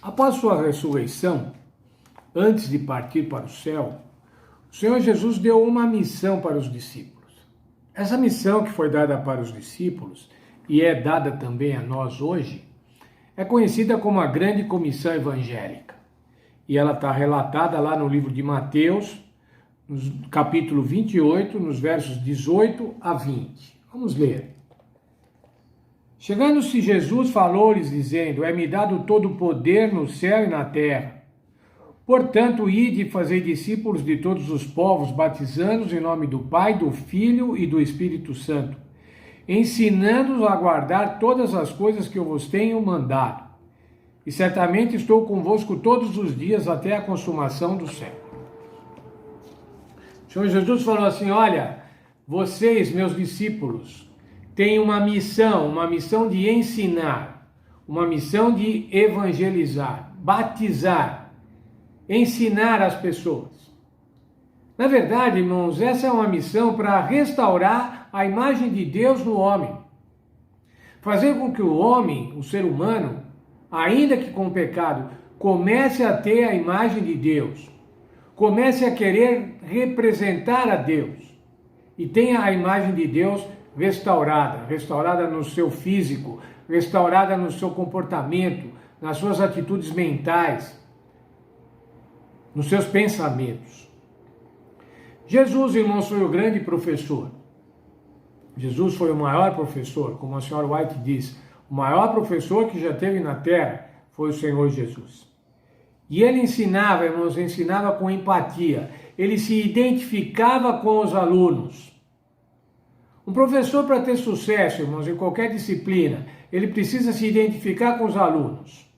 Após sua ressurreição, antes de partir para o céu, o Senhor Jesus deu uma missão para os discípulos. Essa missão que foi dada para os discípulos e é dada também a nós hoje, é conhecida como a Grande Comissão Evangélica. E ela está relatada lá no livro de Mateus, no capítulo 28, nos versos 18 a 20. Vamos ler. Chegando-se Jesus, falou-lhes, dizendo: É-me dado todo o poder no céu e na terra. Portanto, ide e fazei discípulos de todos os povos, batizando-os em nome do Pai, do Filho e do Espírito Santo, ensinando-os a guardar todas as coisas que eu vos tenho mandado. E certamente estou convosco todos os dias até a consumação do século. O Senhor Jesus falou assim: olha, vocês, meus discípulos, têm uma missão de ensinar, uma missão de evangelizar, batizar, ensinar as pessoas. Na verdade, irmãos, essa é uma missão para restaurar a imagem de Deus no homem. Fazer com que o homem, o ser humano, ainda que com pecado, comece a ter a imagem de Deus, comece a querer representar a Deus e tenha a imagem de Deus restaurada no seu físico, restaurada no seu comportamento, nas suas atitudes mentais, nos seus pensamentos. Jesus, irmãos, foi o grande professor. Jesus foi o maior professor, como a senhora White diz, o maior professor que já teve na terra foi o Senhor Jesus. E ele ensinava, irmãos, ensinava com empatia. Ele se identificava com os alunos. Um professor, para ter sucesso, irmãos, em qualquer disciplina, ele precisa se identificar com os alunos.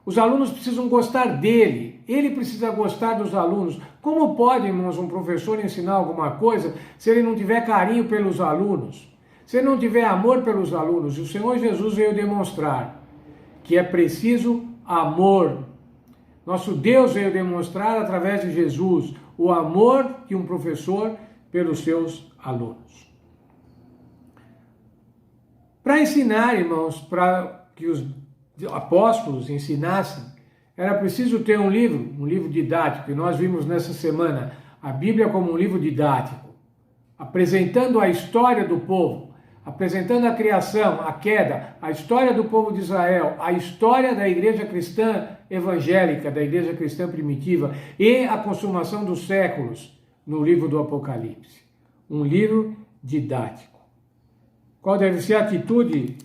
Os alunos precisam gostar dele, ele precisa gostar dos alunos. Como pode, irmãos, um professor ensinar alguma coisa se ele não tiver carinho pelos alunos? Se ele não tiver amor pelos alunos? O Senhor Jesus veio demonstrar que é preciso amor. Nosso Deus veio demonstrar através de Jesus o amor de um professor pelos seus alunos. Para ensinar, irmãos, para que os apóstolos ensinassem, era preciso ter um livro didático, e nós vimos nessa semana a Bíblia como um livro didático, apresentando a história do povo, apresentando a criação, a queda, a história do povo de Israel, a história da igreja cristã evangélica, da igreja cristã primitiva e a consumação dos séculos no livro do Apocalipse. Um livro didático. Qual deve ser a atitude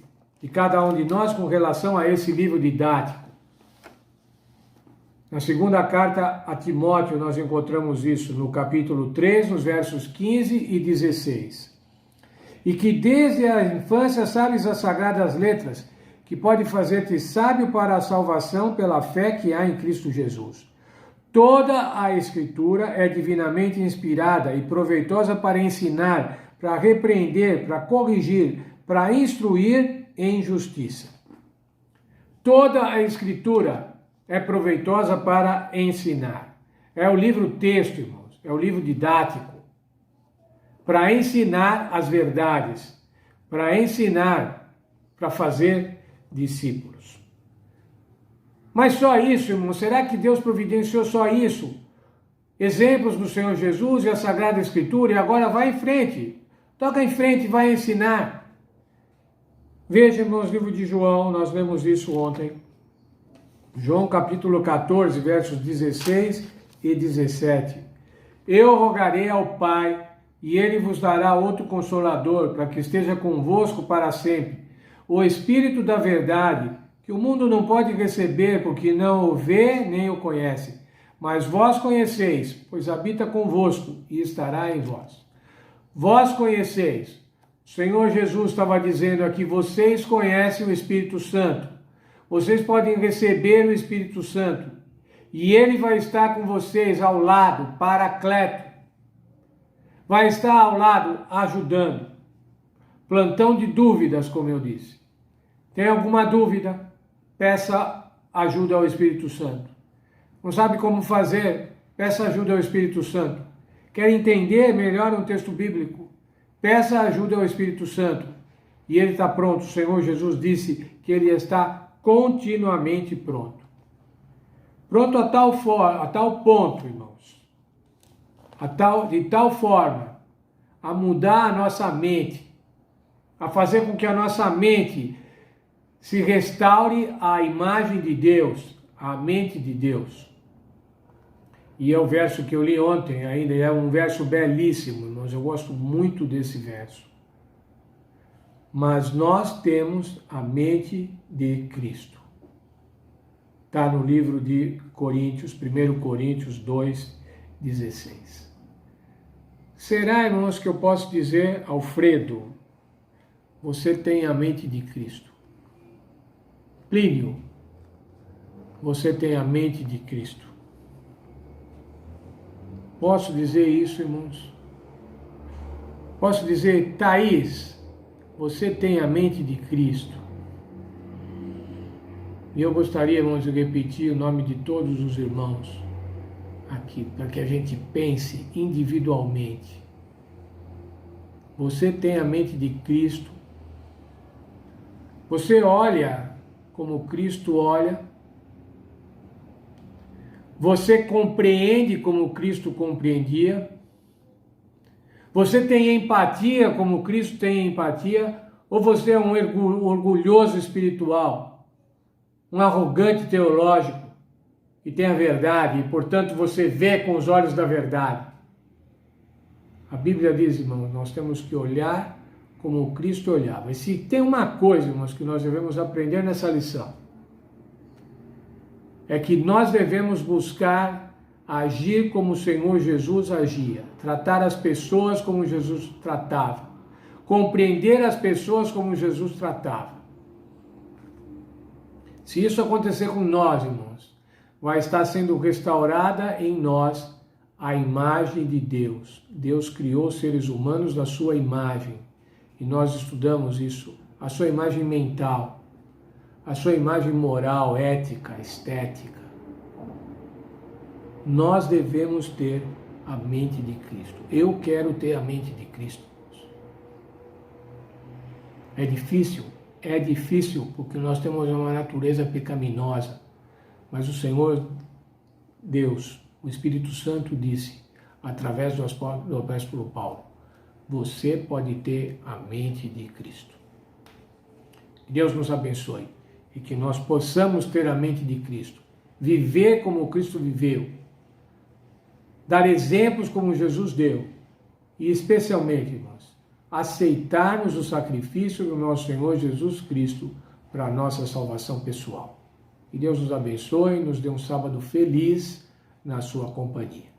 de cada um de nós com relação a esse livro didático? Na segunda carta a Timóteo nós encontramos isso no capítulo 3, nos versos 15 e 16. E que desde a infância sabes as sagradas letras, que pode fazer-te sábio para a salvação pela fé que há em Cristo Jesus. Toda a Escritura é divinamente inspirada e proveitosa para ensinar, para repreender, para corrigir, para instruir em justiça. Toda a Escritura é proveitosa para ensinar. É o livro texto, irmãos, é o livro didático, para ensinar as verdades, para ensinar, para fazer discípulos. Mas só isso, irmãos? Será que Deus providenciou só isso? Exemplos do Senhor Jesus e a Sagrada Escritura, e agora vai em frente. Toca em frente e vai ensinar. Veja, irmãos, livro de João, nós lemos isso ontem. João capítulo 14, versos 16 e 17. Eu rogarei ao Pai, e Ele vos dará outro Consolador, para que esteja convosco para sempre. O Espírito da verdade, que o mundo não pode receber, porque não o vê nem o conhece. Mas vós conheceis, pois habita convosco e estará em vós. Vós conheceis. O Senhor Jesus estava dizendo aqui, vocês conhecem o Espírito Santo. Vocês podem receber o Espírito Santo. E Ele vai estar com vocês ao lado, Paracleto. Vai estar ao lado, ajudando. Plantão de dúvidas, como eu disse. Tem alguma dúvida? Peça ajuda ao Espírito Santo. Não sabe como fazer? Peça ajuda ao Espírito Santo. Quer entender melhor um texto bíblico? Peça ajuda ao Espírito Santo. E ele está pronto. O Senhor Jesus disse que ele está continuamente pronto. Pronto a tal ponto, irmãos, de tal forma a mudar a nossa mente, a fazer com que a nossa mente se restaure à imagem de Deus, à mente de Deus. E é o verso que eu li ontem ainda, é um verso belíssimo, irmãos, eu gosto muito desse verso. Mas nós temos a mente de Cristo. Está no livro de Coríntios, 1 Coríntios 2:16. Será, irmãos, que eu posso dizer, Alfredo, você tem a mente de Cristo? Plínio, você tem a mente de Cristo? Posso dizer isso, irmãos? Posso dizer, Thaís, você tem a mente de Cristo? E eu gostaria, irmãos, de repetir o nome de todos os irmãos aqui, para que a gente pense individualmente. Você tem a mente de Cristo? Você olha como Cristo olha? Você compreende como Cristo compreendia? Você tem empatia como Cristo tem empatia? Ou você é um orgulhoso espiritual? Um arrogante teológico que tem a verdade e, portanto, você vê com os olhos da verdade? A Bíblia diz, irmãos, nós temos que olhar como Cristo olhava. E se tem uma coisa, irmãos, que nós devemos aprender nessa lição, é que nós devemos buscar agir como o Senhor Jesus agia, tratar as pessoas como Jesus tratava, compreender as pessoas como Jesus tratava. Se isso acontecer com nós, irmãos, vai estar sendo restaurada em nós a imagem de Deus. Deus criou seres humanos da sua imagem, e nós estudamos isso, a sua imagem mental, a sua imagem moral, ética, estética. Nós devemos ter a mente de Cristo. Eu quero ter a mente de Cristo. É difícil, porque nós temos uma natureza pecaminosa. Mas o Senhor, Deus, o Espírito Santo disse, através do apóstolo Paulo, você pode ter a mente de Cristo. Deus nos abençoe e que nós possamos ter a mente de Cristo, viver como Cristo viveu, dar exemplos como Jesus deu e, especialmente, irmãos, aceitarmos o sacrifício do nosso Senhor Jesus Cristo para a nossa salvação pessoal. Que Deus nos abençoe e nos dê um sábado feliz na sua companhia.